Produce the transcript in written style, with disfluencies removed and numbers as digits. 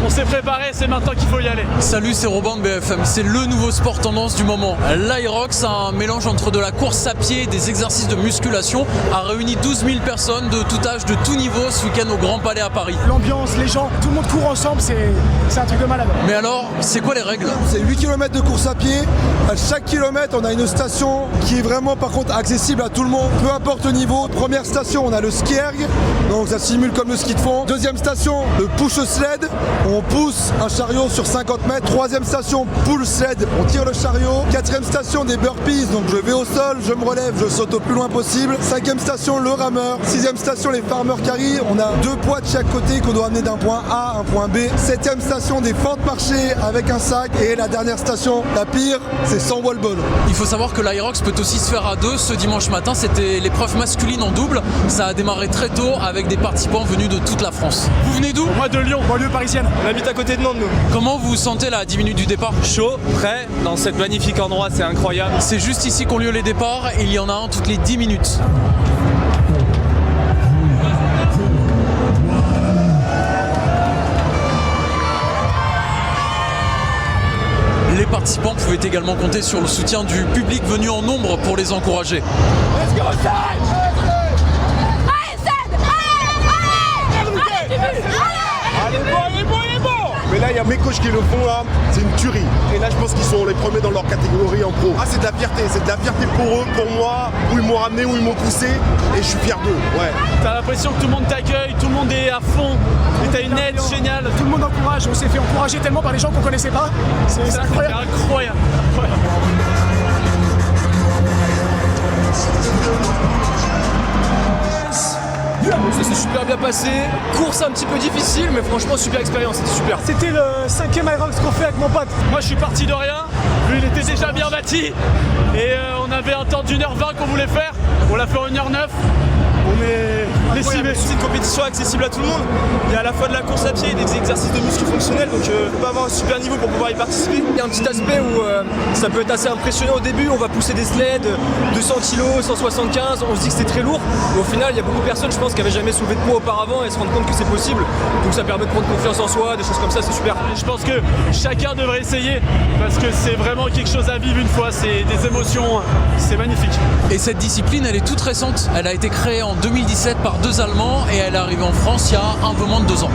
On s'est préparé, c'est maintenant qu'il faut y aller. Salut, c'est Robin de BFM. C'est le nouveau sport tendance du moment. L'Aerox, un mélange entre de la course à pied et des exercices de musculation, a réuni 12 000 personnes de tout âge, de tout niveau ce week-end au Grand Palais à Paris. L'ambiance, les gens, tout le monde court ensemble, c'est un truc de malade. Mais alors, c'est quoi les règles? C'est 8 km de course à pied. À chaque kilomètre, on a une station qui est vraiment par contre accessible à tout le monde, peu importe le niveau. Première station, on a le ski erg, donc ça simule comme le ski de fond. Deuxième station, le push sled, on pousse un chariot sur 50 mètres. Troisième station, pull sled, on tire le chariot. Quatrième station, des burpees, donc je vais au sol, je me relève, je saute au plus loin possible. Cinquième station, le rameur. Sixième station, les farmer carry, on a 2 poids de chaque côté qu'on doit amener d'un point A à un point B. Septième station, des fentes marchées avec un sac. Et la dernière station, la pire, c'est sans wall ball. Il faut savoir que l'Aerox peut aussi se faire à deux. Ce dimanche matin, c'était l'épreuve masculine en double. Ça a démarré très tôt avec des participants venus de toute la France. Vous venez d'où? Moi de Lyon, banlieue parisienne. On habite à côté de Nantes, nous. Comment vous vous sentez là à 10 minutes du départ? Chaud, prêt, dans cette magnifique endroit, c'est incroyable. C'est juste ici qu'ont lieu les départs. Il y en a un toutes les 10 minutes. Les participants pouvaient également compter sur le soutien du public venu en nombre pour les encourager. Mais là, il y a mes coachs qui le font là, c'est une tuerie. Et là, je pense qu'ils sont les premiers dans leur catégorie en pro. Ah, c'est de la fierté pour eux, pour moi, où ils m'ont ramené, où ils m'ont poussé, et je suis fier d'eux, ouais. T'as l'impression que tout le monde t'accueille, tout le monde est à fond, et t'as une aide géniale. Tout le monde encourage, on s'est fait encourager tellement par des gens qu'on connaissait pas. C'est incroyable. Incroyable. Ça s'est super bien passé, course un petit peu difficile, mais franchement super expérience, c'était super. C'était le 5e Aerox qu'on fait avec mon pote. Moi je suis parti de rien, lui il était déjà bien bâti, et on avait un temps d'1h20 qu'on voulait faire, on l'a fait en 1h09. On est lessivés. C'est une compétition accessible à tout le monde. Il y a à la fois de la course à pied et des exercices de muscu fonctionnels, donc faut pas avoir un super niveau pour pouvoir y participer. Il y a un petit aspect où ça peut être assez impressionnant au début, on va pousser des sleds, 200 kg, 175, on se dit que c'est très lourd, mais au final il y a beaucoup de personnes je pense qui n'avaient jamais soulevé de poids auparavant et se rendent compte que c'est possible, donc ça permet de prendre confiance en soi, des choses comme ça, c'est super. Je pense que chacun devrait essayer, parce que c'est vraiment quelque chose à vivre une fois, c'est des émotions, c'est magnifique. Et cette discipline, elle est toute récente. Elle a été créée en 2017 par 2 Allemands et elle est arrivée en France il y a un peu moins de 2 ans.